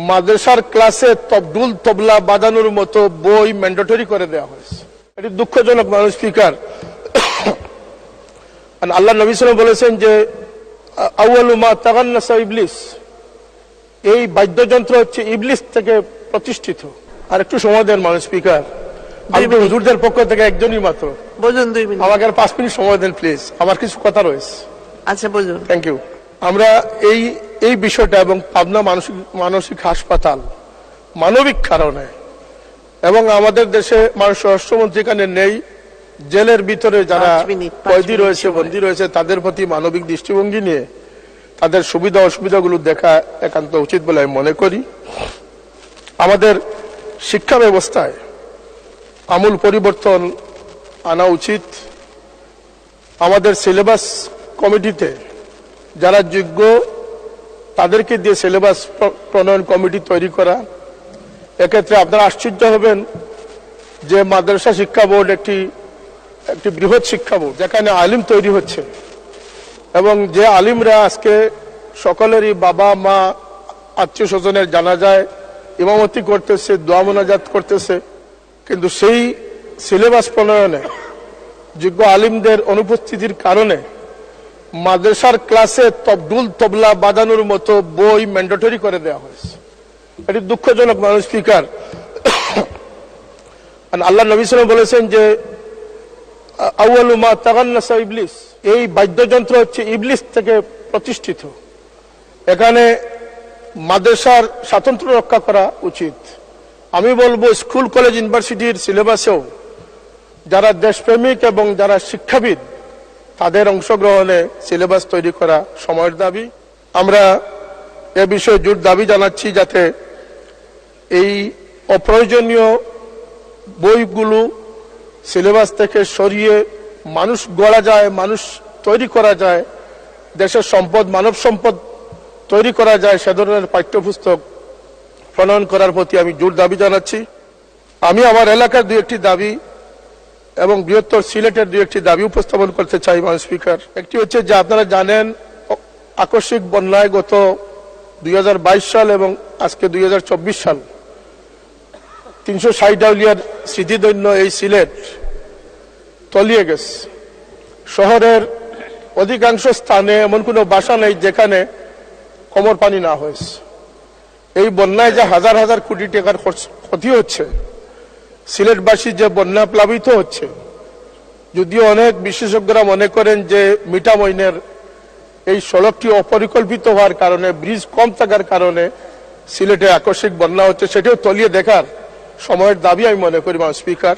মাদ্রাসার ক্লাসে তবদুল তবলা বাজানোর মতো বই ম্যান্ডেটরি করে দেওয়া হয়েছে। এটি দুঃখজনক মানুষ স্পিকার। আল্লাহ নবী সাল্লাল্লাহু আলাইহি ওয়াসাল্লাম বলেছেন যে আউয়ালু মা তাগান্নাসা ইবলিস, এই বাদ্যযন্ত্র হচ্ছে ইবলিস থেকে প্রতিষ্ঠিত। আর একটু সময় দেন মানুষ স্পিকার, আমি হুজুরদের পক্ষ থেকে একজনই মাত্র, বুঝুন 2 মিনিট। আমাকে আর 5 মিনিট সময় দেন প্লিজ, আমার কিছু কথা রয়েছে। আচ্ছা বুঝুন। Thank you. আমরা এই বিষয়টা এবং পাবনা মানসিক হাসপাতাল মানবিক কারণে, এবং আমাদের দেশে মানুষ স্বরাষ্ট্রমন্ত্রী এখানে নেই, জেলের ভিতরে যারা কয়েদি রয়েছে, বন্দী রয়েছে, তাদের প্রতি মানবিক দৃষ্টিভঙ্গি নিয়ে তাদের সুবিধা অসুবিধাগুলো দেখা একান্ত উচিত বলে আমি মনে করি। আমাদের শিক্ষা ব্যবস্থায় আমূল পরিবর্তন আনা উচিত। আমাদের সিলেবাস কমিটিতে যারা যোগ্য তাদেরকে দিয়ে সিলেবাস প্রণয়ন কমিটি তৈরি করা। এক্ষেত্রে আপনারা আশ্চর্য হবেন যে মাদ্রাসা শিক্ষা বোর্ড একটি বৃহৎ শিক্ষা বোর্ড, যেখানে আলিম তৈরি হচ্ছে, এবং যে আলিমরা আজকে সকলেরই বাবা মা আত্মীয় স্বজনের জানাজায় ইমামতি করতেছে, দোয়া মোনাজাত করতেছে, কিন্তু সেই সিলেবাস প্রণয়নে যোগ্য আলিমদের অনুপস্থিতির কারণে মাদ্রাসার ক্লাসে তবদুল তবলা বাজানোর মতো বই ম্যান্ডেটরি করে দেওয়া হয়েছে। এটি দুঃখজনক মানুষ স্পিকার। আল্লাহ নবী সাল্লাল্লাহু আলাইহি ওয়াসাল্লাম বলেছেন যে আউয়ালু মা তাগান্নাসা ইবলিস, এই বাদ্যযন্ত্র হচ্ছে ইবলিস থেকে প্রতিষ্ঠিত। এখানে মাদ্রাসার স্বাতন্ত্র্য রক্ষা করা উচিত। আমি বলবো স্কুল কলেজ ইউনিভার্সিটির সিলেবাসেও যারা দেশপ্রেমিক এবং যারা শিক্ষাবিদ তাদের অংশগ্রহণে সিলেবাস তৈরি করা সময়ের দাবি। আমরা এ বিষয়ে জোর দাবি জানাচ্ছি যাতে এই অপ্রয়োজনীয় বইগুলো সিলেবাস থেকে সরিয়ে মানুষ গড়া যায়, মানুষ তৈরি করা যায়, দেশের সম্পদ মানব সম্পদ তৈরি করা যায়, সে ধরনের পাঠ্যপুস্তক প্রণয়ন করার প্রতি আমি জোর দাবি জানাচ্ছি। আমি আমার এলাকার 2-1টি দাবি এবং বৃহত্তর সিলেটের 2-1টি দাবি উপস্থাপন করতে চাই মাননীয় স্পিকার। একটি হচ্ছে যে আপনারা জানেন আকস্মিক বন্যায় গত 2022 সাল এবং আজকে 2024 সাল 360 আউলিয়ার স্মৃতিধন্য এই সিলেট তলিয়ে গেছে। শহরের অধিকাংশ স্থানে এমন কোনো বাসা নেই যেখানে কোমর পানি না হয়েছে। এই বন্যায় যে হাজার হাজার কোটি টাকার ক্ষতি হচ্ছে, সিলেটবাসী যে বন্যা প্লাবিত হচ্ছে, যদিও অনেক বিশেষজ্ঞরা মনে করেন যে মিঠামইনের এই সড়কটি অপরিকল্পিত হওয়ার কারণে, ব্রিজ কম থাকার কারণে সিলেটে আকস্মিক বন্যা হচ্ছে, সেটাও তলিয়ে দেখার সময়ের দাবি আমি মনে করি মাননীয় স্পিকার।